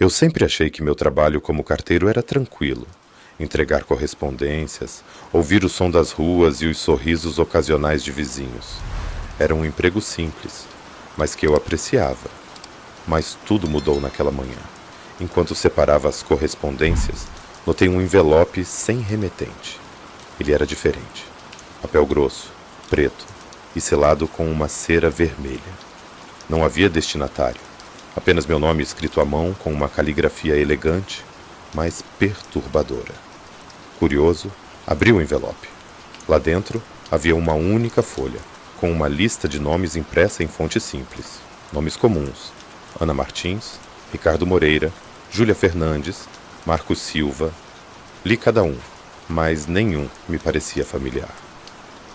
Eu sempre achei que meu trabalho como carteiro era tranquilo. Entregar correspondências, ouvir o som das ruas e os sorrisos ocasionais de vizinhos. Era um emprego simples, mas que eu apreciava. Mas tudo mudou naquela manhã. Enquanto separava as correspondências, notei um envelope sem remetente. Ele era diferente. Papel grosso, preto e selado com uma cera vermelha. Não havia destinatário. Apenas meu nome escrito à mão com uma caligrafia elegante, mas perturbadora. Curioso, abri o envelope. Lá dentro havia uma única folha, com uma lista de nomes impressa em fonte simples. Nomes comuns: Ana Martins, Ricardo Moreira, Júlia Fernandes, Marcos Silva. Li cada um, mas nenhum me parecia familiar.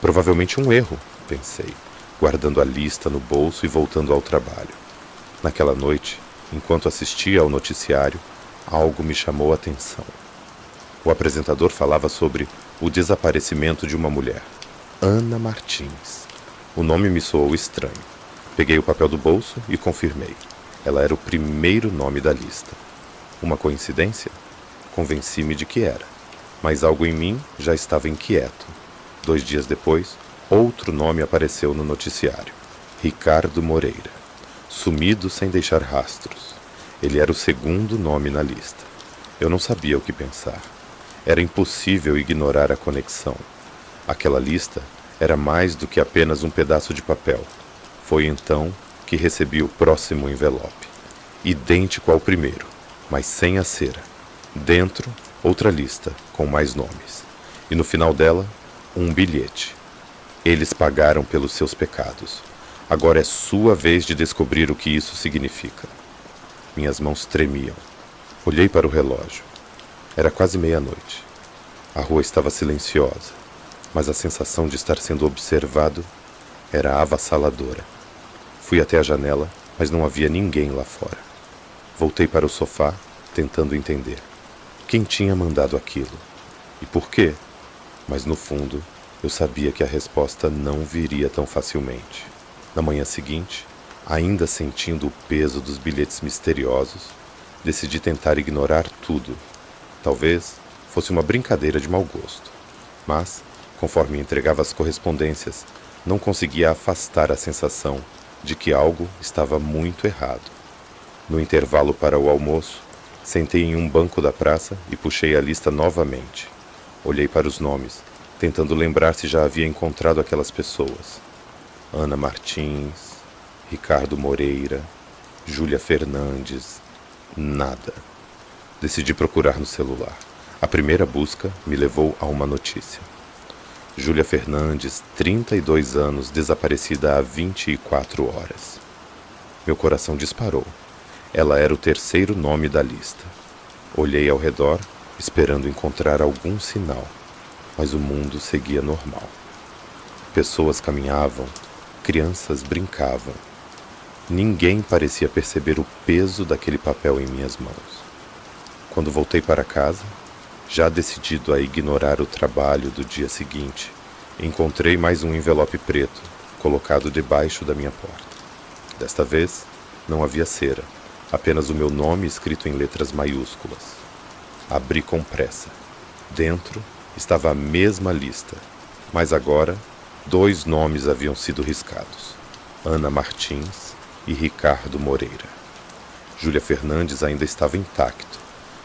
Provavelmente um erro, pensei, guardando a lista no bolso e voltando ao trabalho. Naquela noite, enquanto assistia ao noticiário, algo me chamou a atenção. O apresentador falava sobre o desaparecimento de uma mulher, Ana Martins. O nome me soou estranho. Peguei o papel do bolso e confirmei. Ela era o primeiro nome da lista. Uma coincidência? Convenci-me de que era, mas algo em mim já estava inquieto. 2 dias depois, outro nome apareceu no noticiário: Ricardo Moreira. Sumido sem deixar rastros. Ele era o segundo nome na lista. Eu não sabia o que pensar. Era impossível ignorar a conexão. Aquela lista era mais do que apenas um pedaço de papel. Foi então que recebi o próximo envelope. Idêntico ao primeiro, mas sem a cera. Dentro, outra lista, com mais nomes. E no final dela, um bilhete. Eles pagaram pelos seus pecados. Agora é sua vez de descobrir o que isso significa. Minhas mãos tremiam. Olhei para o relógio. Era quase meia-noite. A rua estava silenciosa, mas a sensação de estar sendo observado era avassaladora. Fui até a janela, mas não havia ninguém lá fora. Voltei para o sofá, tentando entender. Quem tinha mandado aquilo? E por quê? Mas no fundo, eu sabia que a resposta não viria tão facilmente. Na manhã seguinte, ainda sentindo o peso dos bilhetes misteriosos, decidi tentar ignorar tudo. Talvez fosse uma brincadeira de mau gosto. Mas, conforme entregava as correspondências, não conseguia afastar a sensação de que algo estava muito errado. No intervalo para o almoço, sentei em um banco da praça e puxei a lista novamente. Olhei para os nomes, tentando lembrar se já havia encontrado aquelas pessoas. Ana Martins, Ricardo Moreira, Júlia Fernandes, nada. Decidi procurar no celular. A primeira busca me levou a uma notícia. Júlia Fernandes, 32 anos, desaparecida há 24 horas. Meu coração disparou. Ela era o terceiro nome da lista. Olhei ao redor, esperando encontrar algum sinal, mas o mundo seguia normal. Pessoas caminhavam, crianças brincavam. Ninguém parecia perceber o peso daquele papel em minhas mãos. Quando voltei para casa, já decidido a ignorar o trabalho do dia seguinte, encontrei mais um envelope preto, colocado debaixo da minha porta. Desta vez, não havia cera, apenas o meu nome escrito em letras maiúsculas. Abri com pressa. Dentro estava a mesma lista, mas agora 2 nomes haviam sido riscados: Ana Martins e Ricardo Moreira. Júlia Fernandes ainda estava intacto.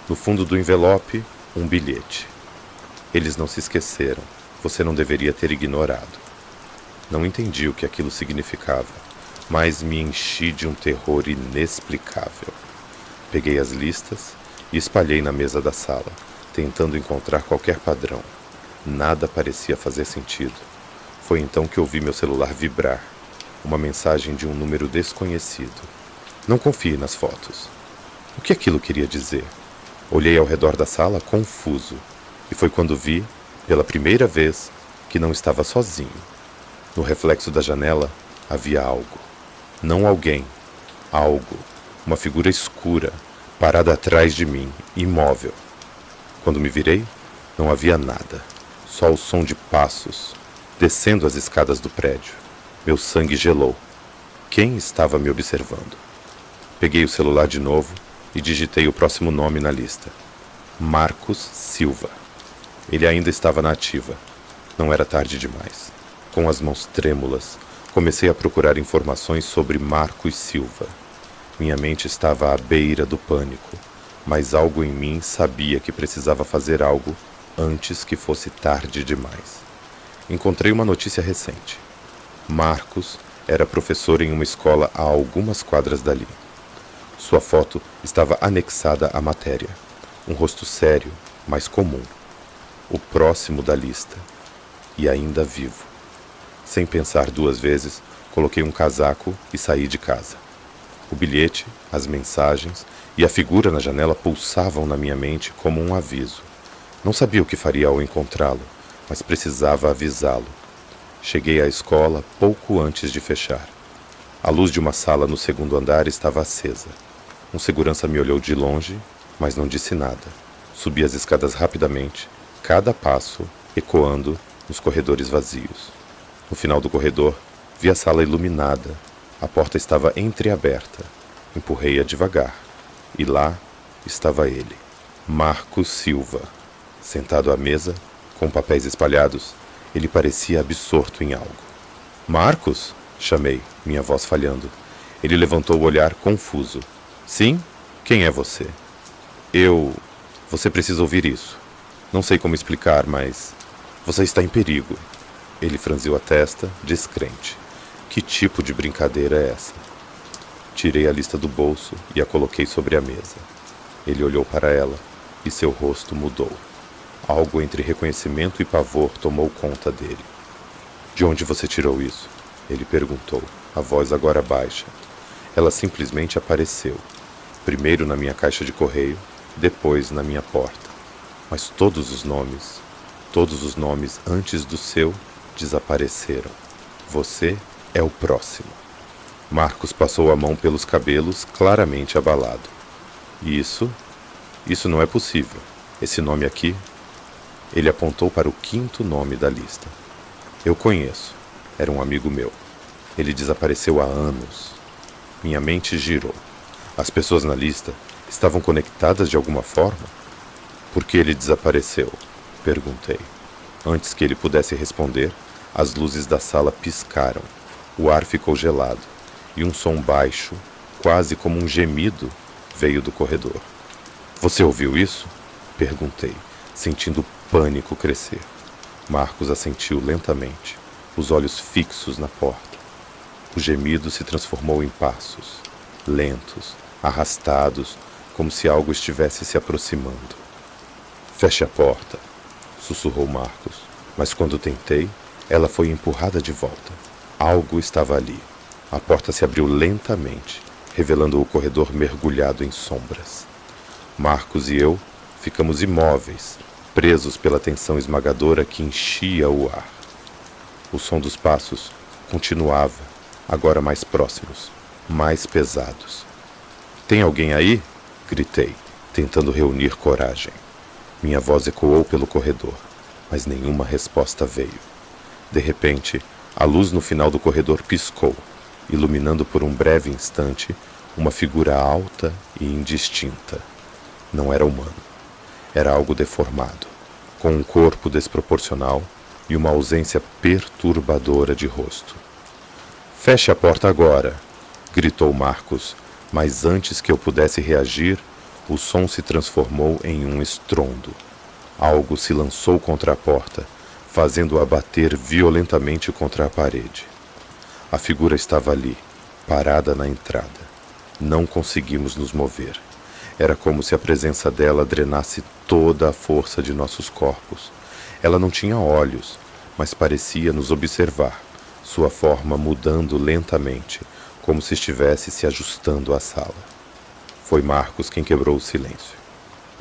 No fundo do envelope, um bilhete. Eles não se esqueceram. Você não deveria ter ignorado. Não entendi o que aquilo significava, mas me enchi de um terror inexplicável. Peguei as listas e espalhei na mesa da sala, tentando encontrar qualquer padrão. Nada parecia fazer sentido. Foi então que ouvi meu celular vibrar. Uma mensagem de um número desconhecido. Não confie nas fotos. O que aquilo queria dizer? Olhei ao redor da sala confuso, e foi quando vi, pela primeira vez, que não estava sozinho. No reflexo da janela havia algo. Não alguém. Algo. Uma figura escura, parada atrás de mim, imóvel. Quando me virei, não havia nada. Só o som de passos, descendo as escadas do prédio. Meu sangue gelou. Quem estava me observando? Peguei o celular de novo e digitei o próximo nome na lista: Marcos Silva. Ele ainda estava na ativa. Não era tarde demais. Com as mãos trêmulas, comecei a procurar informações sobre Marcos Silva. Minha mente estava à beira do pânico, mas algo em mim sabia que precisava fazer algo antes que fosse tarde demais. Encontrei uma notícia recente. Marcos era professor em uma escola a algumas quadras dali. Sua foto estava anexada à matéria. Um rosto sério, mas comum. O próximo da lista. E ainda vivo. Sem pensar duas vezes, coloquei um casaco e saí de casa. O bilhete, as mensagens e a figura na janela pulsavam na minha mente como um aviso. Não sabia o que faria ao encontrá-lo, mas precisava avisá-lo. Cheguei à escola pouco antes de fechar. A luz de uma sala no segundo andar estava acesa. Um segurança me olhou de longe, mas não disse nada. Subi as escadas rapidamente, cada passo ecoando nos corredores vazios. No final do corredor, vi a sala iluminada. A porta estava entreaberta. Empurrei-a devagar. E lá estava ele, Marcos Silva. Sentado à mesa, com papéis espalhados, ele parecia absorto em algo. Marcos? Chamei, minha voz falhando. Ele levantou o olhar confuso. Sim? Quem é você? Você precisa ouvir isso. Não sei como explicar, mas você está em perigo. Ele franziu a testa, descrente. Que tipo de brincadeira é essa? Tirei a lista do bolso e a coloquei sobre a mesa. Ele olhou para ela e seu rosto mudou. Algo entre reconhecimento e pavor tomou conta dele. De onde você tirou isso? Ele perguntou, a voz agora baixa. Ela simplesmente apareceu. Primeiro na minha caixa de correio, depois na minha porta. Mas todos os nomes antes do seu, desapareceram. Você é o próximo. Marcos passou a mão pelos cabelos, claramente abalado. Isso não é possível. Esse nome aqui... Ele apontou para o quinto nome da lista. Eu conheço. Era um amigo meu. Ele desapareceu há anos. Minha mente girou. As pessoas na lista estavam conectadas de alguma forma? Por que ele desapareceu? Perguntei. Antes que ele pudesse responder, as luzes da sala piscaram. O ar ficou gelado e um som baixo, quase como um gemido, veio do corredor. Você ouviu isso? Perguntei, sentindo pânico crescer. Marcos assentiu lentamente, os olhos fixos na porta. O gemido se transformou em passos, lentos, arrastados, como se algo estivesse se aproximando. Feche a porta, sussurrou Marcos, mas quando tentei, ela foi empurrada de volta. Algo estava ali. A porta se abriu lentamente, revelando o corredor mergulhado em sombras. Marcos e eu ficamos imóveis, presos pela tensão esmagadora que enchia o ar. O som dos passos continuava, agora mais próximos, mais pesados. Tem alguém aí? Gritei, tentando reunir coragem. Minha voz ecoou pelo corredor, mas nenhuma resposta veio. De repente, a luz no final do corredor piscou, iluminando por um breve instante uma figura alta e indistinta. Não era humano. Era algo deformado, com um corpo desproporcional e uma ausência perturbadora de rosto. Feche a porta agora, gritou Marcos, mas antes que eu pudesse reagir, o som se transformou em um estrondo. Algo se lançou contra a porta, fazendo-a bater violentamente contra a parede. A figura estava ali, parada na entrada. Não conseguimos nos mover. Era como se a presença dela drenasse toda a força de nossos corpos. Ela não tinha olhos, mas parecia nos observar, sua forma mudando lentamente, como se estivesse se ajustando à sala. Foi Marcos quem quebrou o silêncio.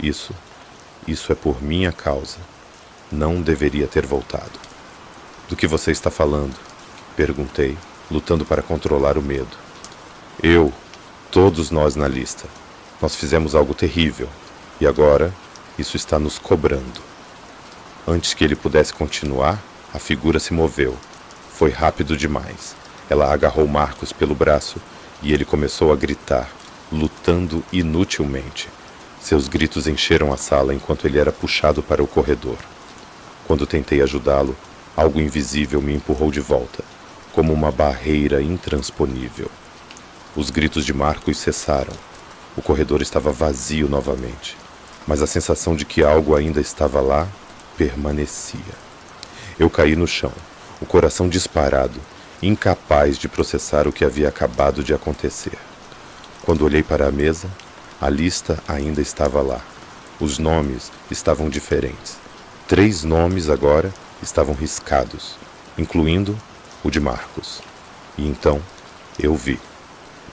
Isso é por minha causa. Não deveria ter voltado. Do que você está falando? Perguntei, lutando para controlar o medo. Todos nós na lista. Nós fizemos algo terrível, e agora isso está nos cobrando. Antes que ele pudesse continuar, a figura se moveu. Foi rápido demais. Ela agarrou Marcos pelo braço e ele começou a gritar, lutando inutilmente. Seus gritos encheram a sala enquanto ele era puxado para o corredor. Quando tentei ajudá-lo, algo invisível me empurrou de volta, como uma barreira intransponível. Os gritos de Marcos cessaram. O corredor estava vazio novamente, mas a sensação de que algo ainda estava lá permanecia. Eu caí no chão, o coração disparado, incapaz de processar o que havia acabado de acontecer. Quando olhei para a mesa, a lista ainda estava lá. Os nomes estavam diferentes. 3 nomes agora estavam riscados, incluindo o de Marcos. E então eu vi.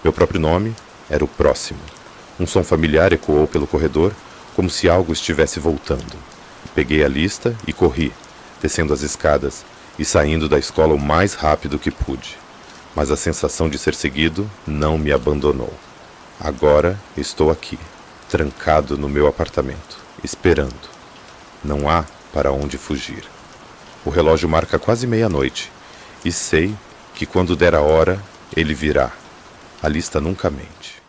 Meu próprio nome era o próximo. Um som familiar ecoou pelo corredor, como se algo estivesse voltando. Peguei a lista e corri, descendo as escadas e saindo da escola o mais rápido que pude. Mas a sensação de ser seguido não me abandonou. Agora estou aqui, trancado no meu apartamento, esperando. Não há para onde fugir. O relógio marca quase meia-noite, e sei que quando der a hora, ele virá. A lista nunca mente.